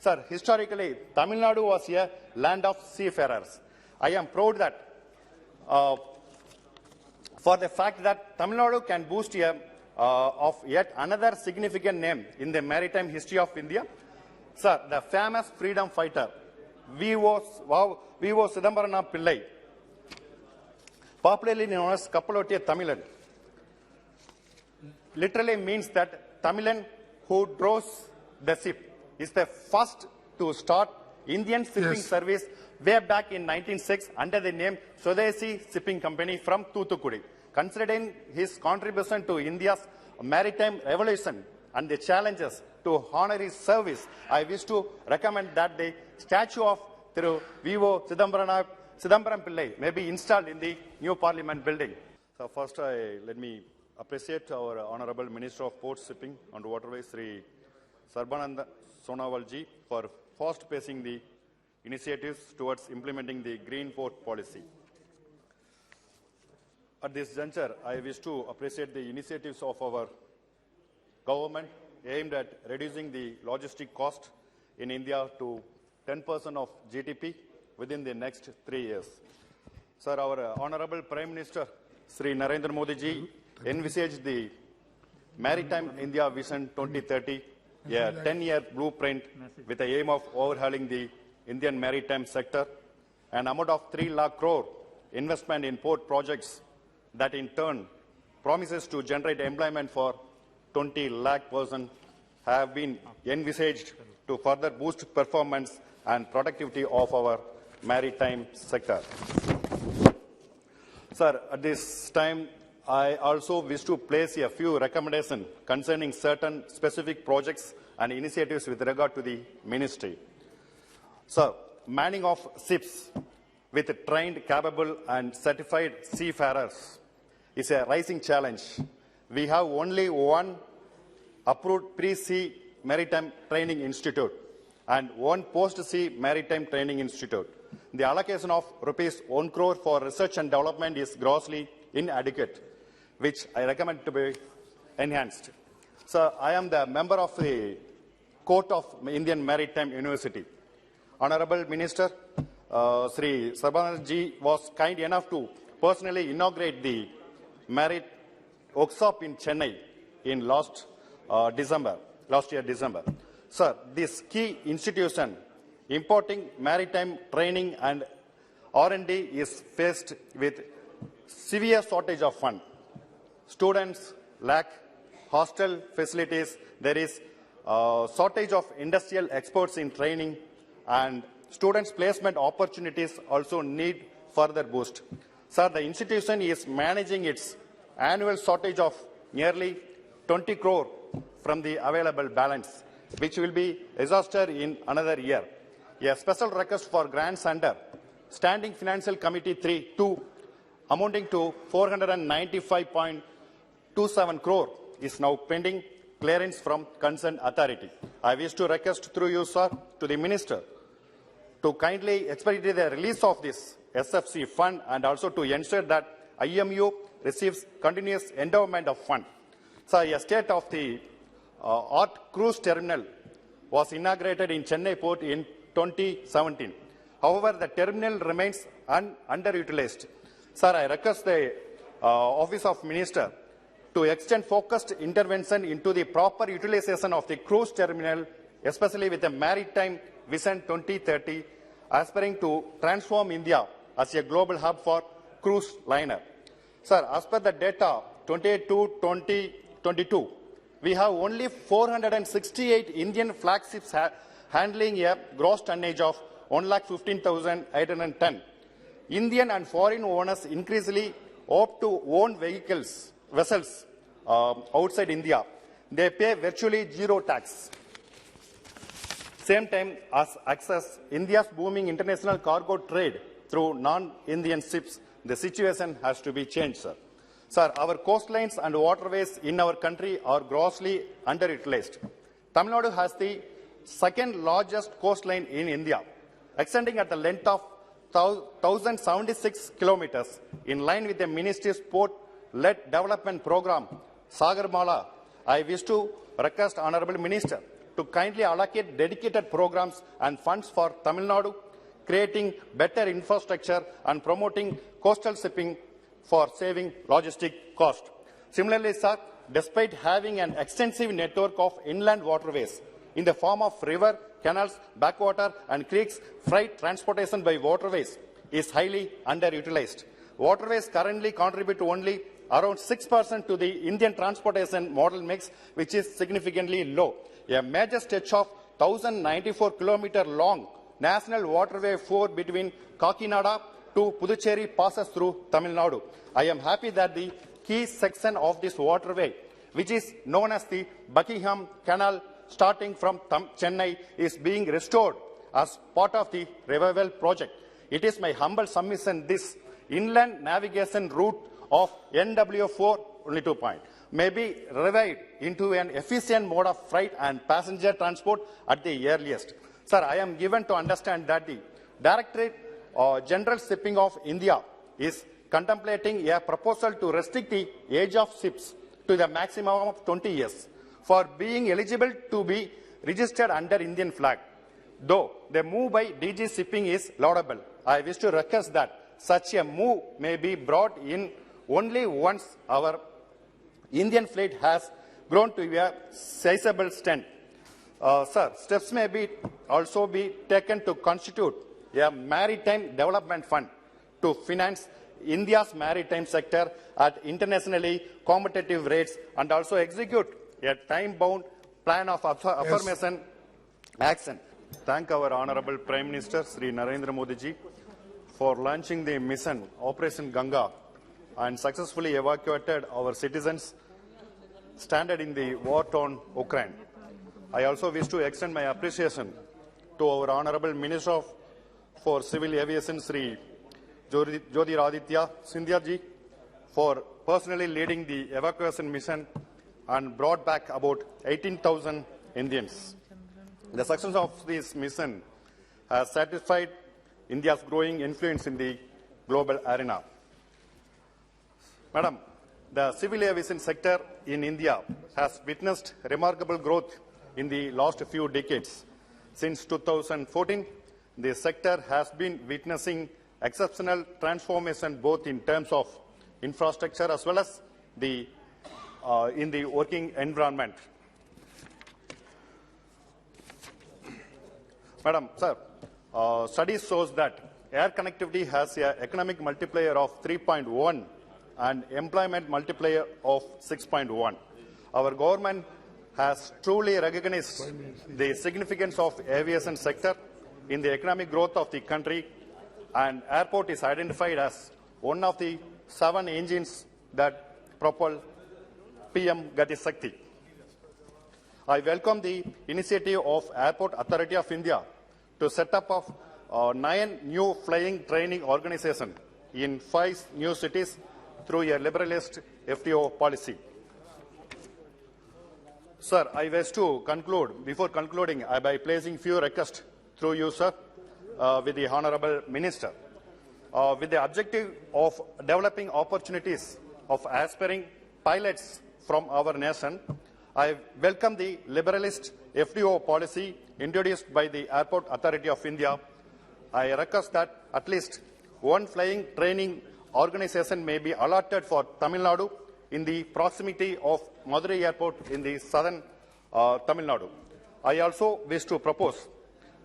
Sir, historically, Tamil Nadu was a land of seafarers. I am proud that for the fact that Tamil Nadu can boast of yet another significant name in the maritime history of India. Sir, the famous freedom fighter, V.O. Sidambarana Pillai, popularly known as Kappalottiya Tamilan, literally means that Tamilan who draws the ship is the first to start Indian shipping service way back in 1906 under the name Swadeshi Shipping Company from Thoothukudi. Considering his contribution to India's maritime revolution and the challenges to honor his service, I wish to recommend that the statue of Thiru V.O. Sidambaram Pillai may be installed in the new Parliament building. So first, let me appreciate our Honorable Minister of Ports, Shipping and Waterways, Sri Sarbananda Sonawalji, for fast-pacing the initiatives towards implementing the Green Port Policy. At this juncture, I wish to appreciate the initiatives of our government aimed at reducing the logistic cost in India to 10% of GDP within the next 3 years. Sir, our Honorable Prime Minister, Sri Narendra Modi ji, envisaged the Maritime India Vision 2030, a 10-year blueprint with the aim of overhauling the Indian maritime sector, an amount of 3 lakh crore investment in port projects that in turn promises to generate employment for 20 lakh persons have been envisaged to further boost performance and productivity of our maritime sector. Sir, at this time, I also wish to place a few recommendations concerning certain specific projects and initiatives with regard to the ministry. Sir, manning of ships with trained, capable and certified seafarers is a rising challenge. We have only one approved pre-sea maritime training institute and one post-sea maritime training institute. The allocation of rupees 1 crore for research and development is grossly inadequate, which I recommend to be enhanced. Sir, I am the member of the Court of Indian Maritime University. Honorable Minister Sri Sarbananda ji was kind enough to personally inaugurate the Merit Workshop in Chennai in last year December. Sir, this key institution importing maritime training and R&D is faced with severe shortage of funds. Students lack hostel facilities. There is shortage of industrial experts in training, and students' placement opportunities also need further boost. Sir, the institution is managing its annual shortage of nearly 20 crore from the available balance, which will be exhausted in another year. A special request for grants under Standing Financial Committee 3-2 amounting to 495.27 crore is now pending clearance from concerned authority. I wish to request through you, sir, to the Minister to kindly expedite the release of this SFC fund and also to ensure that IMU receives continuous endowment of fund. Sir, a state of the art cruise terminal was inaugurated in Chennai port in 2017. However, the terminal remains underutilized. Sir, I request the Office of Minister to extend focused intervention into the proper utilization of the cruise terminal, especially with the Maritime Vision 2030, aspiring to transform India as a global hub for cruise liner. Sir, as per the data 2022, we have only 468 Indian flagships handling a gross tonnage of 1,15,810. Indian and foreign owners increasingly opt to own vessels outside India. They pay virtually zero tax. Same time as access India's booming international cargo trade through non-Indian ships, the situation has to be changed, sir. Sir, our coastlines and waterways in our country are grossly underutilized. Tamil Nadu has the second largest coastline in India, extending at the length of 1,076 kilometers. In line with the Ministry's port-led development program, Sagarmala, I wish to request Honorable Minister to kindly allocate dedicated programs and funds for Tamil Nadu, creating better infrastructure and promoting coastal shipping for saving logistic cost. Similarly, sir, despite having an extensive network of inland waterways in the form of river, canals, backwater and creeks, freight transportation by waterways is highly underutilized. Waterways currently contribute to only around 6% to the Indian transportation model mix, which is significantly low. A major stretch of 1,094 km long National Waterway 4 between Kakinada to Puducherry passes through Tamil Nadu. I am happy that the key section of this waterway, which is known as the Buckingham Canal starting from Chennai, is being restored as part of the revival project. It is my humble submission this inland navigation route of NW4 only 2 point may be revived into an efficient mode of freight and passenger transport at the earliest. Sir, I am given to understand that the Directorate General Shipping of India is contemplating a proposal to restrict the age of ships to the maximum of 20 years for being eligible to be registered under Indian flag. Though the move by DG Shipping is laudable, I wish to request that such a move may be brought in only once our Indian fleet has grown to a sizable extent. Sir, steps may also be taken to constitute a maritime development fund to finance India's maritime sector at internationally competitive rates and also execute a time-bound plan of affirmation action. Thank our Honorable Prime Minister Sri Narendra Modi ji for launching the mission Operation Ganga and successfully evacuated our citizens stranded in the war-torn Ukraine. I also wish to extend my appreciation to our Honorable Minister for Civil Aviation Sri Jyotiraditya Scindia ji for personally leading the evacuation mission and brought back about 18,000 Indians. The success of this mission has satisfied India's growing influence in the global arena. Madam, the civil aviation sector in India has witnessed remarkable growth in the last few decades. Since 2014, the sector has been witnessing exceptional transformation both in terms of infrastructure as well as in the working environment. Madam, sir, studies shows that air connectivity has an economic multiplier of 3.1 and employment multiplier of 6.1. Our government has truly recognized the significance of aviation sector in the economic growth of the country, and airport is identified as one of the 7 engines that propel PM Gati Shakti. I welcome the initiative of Airport Authority of India to set up of 9 new flying training organizations in 5 new cities through a liberalist FTO policy. Sir, I wish to conclude, before concluding, by placing few requests through you, sir, with the Honorable Minister, with the objective of developing opportunities of aspiring pilots from our nation. I welcome the liberalist FTO policy introduced by the Airport Authority of India. I request that at least 1 flying training organization may be allotted for Tamil Nadu in the proximity of Madurai Airport in the southern Tamil Nadu. I also wish to propose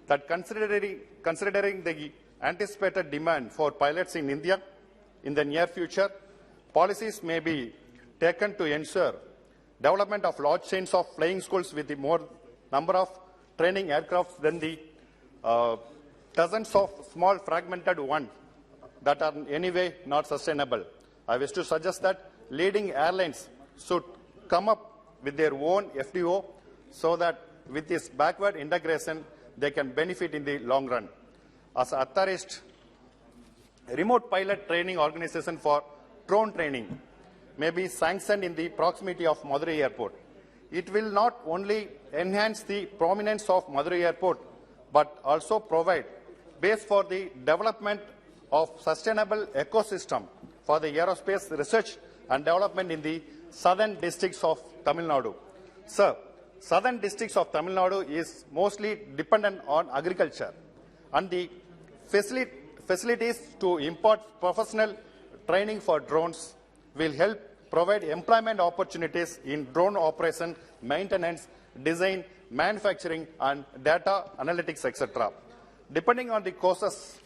that considering the anticipated demand for pilots in India in the near future, policies may be taken to ensure development of large chains of flying schools with the more number of training aircraft than the dozens of small fragmented ones that are in any way not sustainable. I wish to suggest that leading airlines should come up with their own FTO so that with this backward integration, they can benefit in the long run. As authorized remote pilot training organization for drone training may be sanctioned in the proximity of Madurai Airport. It will not only enhance the prominence of Madurai Airport, but also provide base for the development of sustainable ecosystem for the aerospace research and development in the southern districts of Tamil Nadu. Sir, southern districts of Tamil Nadu is mostly dependent on agriculture, and the facilities to impart professional training for drones will help provide employment opportunities in drone operation, maintenance, design, manufacturing, and data analytics, etc. Depending on the courses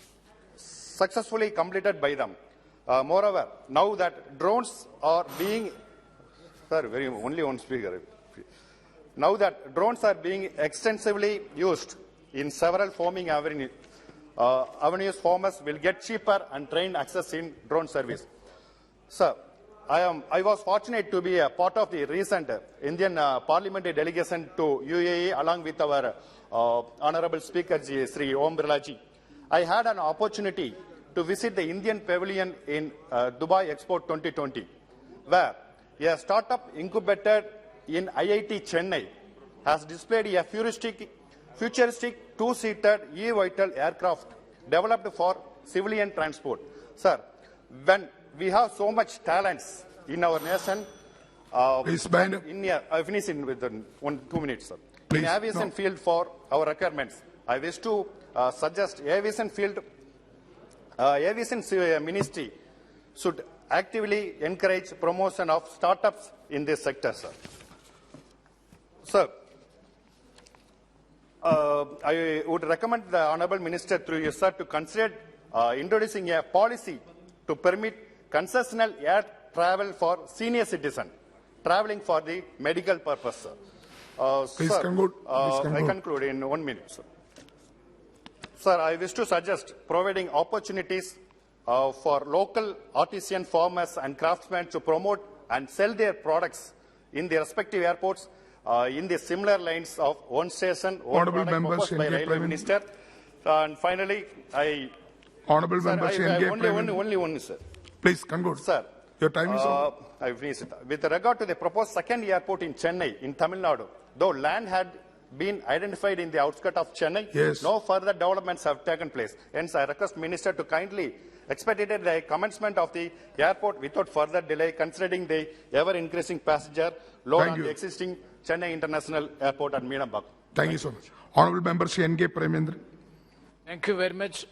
successfully completed by them. Moreover, now that drones are being, only one speaker. Now that drones are being extensively used in several farming avenues, farmers will get cheaper and trained access in drone service. Sir, I was fortunate to be a part of the recent Indian parliamentary delegation to UAE along with our Honorable Speaker Sri Om Birla ji. I had an opportunity to visit the Indian Pavilion in Dubai Expo 2020, where a startup incubated in IIT Chennai has displayed a futuristic two-seated eVTOL aircraft developed for civilian transport. Sir, when we have so much talents in our nation, I finish in within 2 minutes, sir. Please, in aviation field for our requirements, I wish to suggest aviation ministry should actively encourage promotion of startups in this sector, sir. Sir, I would recommend the Honourable Minister through you, sir, to consider introducing a policy to permit concessional air travel for senior citizens traveling for the medical purpose, sir. Please sir, conclude. I conclude in 1 minute, sir. Sir, I wish to suggest providing opportunities for local artisan farmers and craftsmen to promote and sell their products in the respective airports in the similar lines of one station, one Honourable product members, proposed by Railway Minister. And finally, Honourable members, only one, sir. Please conclude. Sir, your time is over. I finish it. With regard to the proposed second airport in Chennai, in Tamil Nadu, though land had been identified in the outskirts of Chennai, yes, no further developments have taken place. Hence, I request Minister to kindly expedite the commencement of the airport without further delay, considering the ever-increasing passenger load on the existing Chennai International Airport at Meedambak. Thank you so much. Honourable Member N.K. Premendra. Thank you very much.